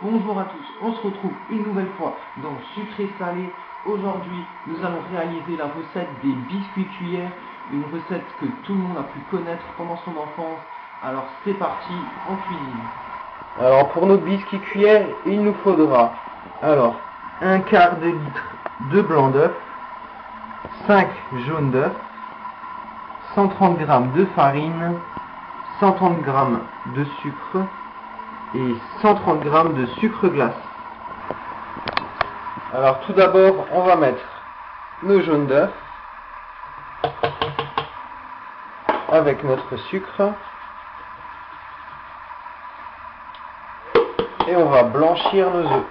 Bonjour à tous, on se retrouve une nouvelle fois dans Sucré Salé. Aujourd'hui, nous allons réaliser la recette des biscuits cuillères, une recette que tout le monde a pu connaître pendant son enfance. Alors c'est parti, en cuisine. Alors pour nos biscuits cuillères, il nous faudra un quart de litre de blanc d'œuf, 5 jaunes d'œuf, 130 g de farine, 130 g de sucre et 130 g de sucre glace. Alors tout d'abord, on va mettre nos jaunes d'œuf avec notre sucre et on va blanchir nos œufs.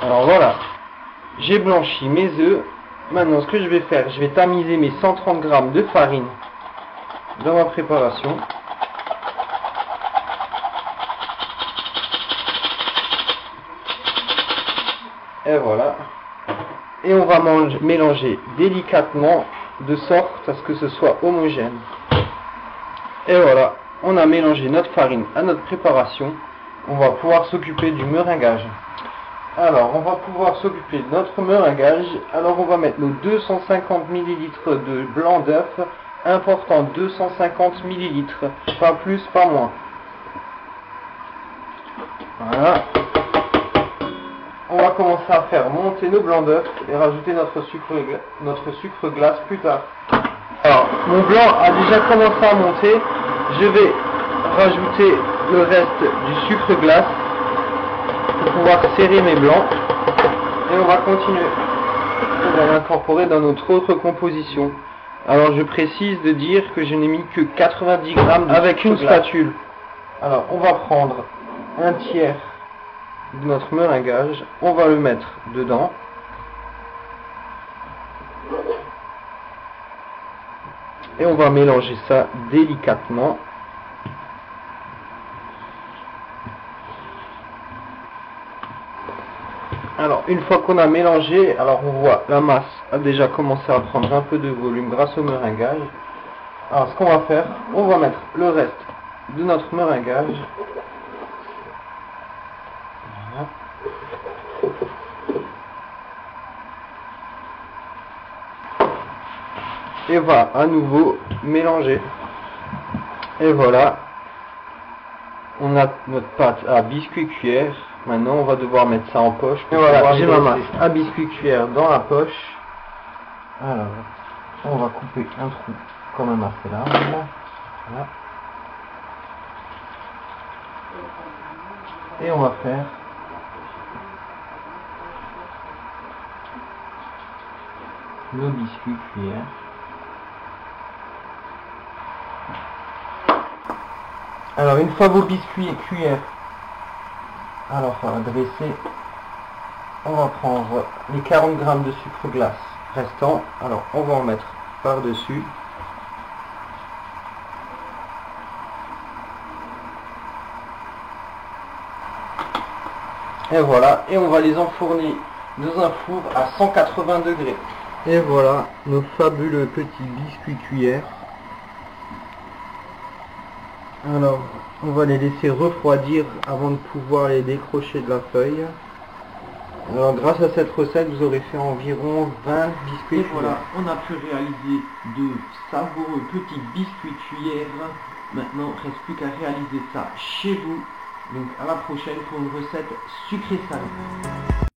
Alors voilà, j'ai blanchi mes œufs. Maintenant ce que je vais faire, je vais tamiser mes 130 g de farine dans ma préparation. Et voilà. Et on va mélanger délicatement de sorte à ce que ce soit homogène. Et voilà, on a mélangé notre farine à notre préparation. On va pouvoir s'occuper du meringuage. Alors, on va pouvoir s'occuper de notre meringuage. Alors, on va mettre nos 250 ml de blanc d'œuf, important 250 ml, pas plus, pas moins. Voilà. On va commencer à faire monter nos blancs d'œuf et rajouter notre sucre glace plus tard. Alors, mon blanc a déjà commencé à monter. Je vais rajouter le reste du sucre glace pour pouvoir serrer mes blancs. Et on va continuer. On va l'incorporer dans notre autre composition. Alors, je précise de dire que je n'ai mis que 90 g avec une spatule. Alors, on va prendre un tiers de notre meringuage, on va le mettre dedans. Et on va mélanger ça délicatement. Alors une fois qu'on a mélangé, alors on voit la masse a déjà commencé à prendre un peu de volume grâce au meringuage. Alors ce qu'on va faire, on va mettre le reste de notre meringuage. Et va à nouveau mélanger. Et voilà, on a notre pâte à biscuit cuillère. Maintenant on va devoir mettre ça en poche. Et voilà, j'ai ma masse à biscuit cuillère dans la poche. Alors, on va couper un trou quand même assez large. Voilà. Et on va faire nos biscuits cuillères. Alors une fois vos biscuits et cuillères dressés, on va prendre les 40 g de sucre glace restant. Alors on va en mettre par dessus. Et voilà, et on va les enfourner dans un four à 180 degrés. Et voilà nos fabuleux petits biscuits cuillères. Alors, on va les laisser refroidir avant de pouvoir les décrocher de la feuille. Alors, grâce à cette recette, vous aurez fait environ 20 biscuits cuillères. Voilà, on a pu réaliser de savoureux petits biscuits cuillères. Maintenant, il ne reste plus qu'à réaliser ça chez vous. Donc, à la prochaine pour une recette sucrée salée.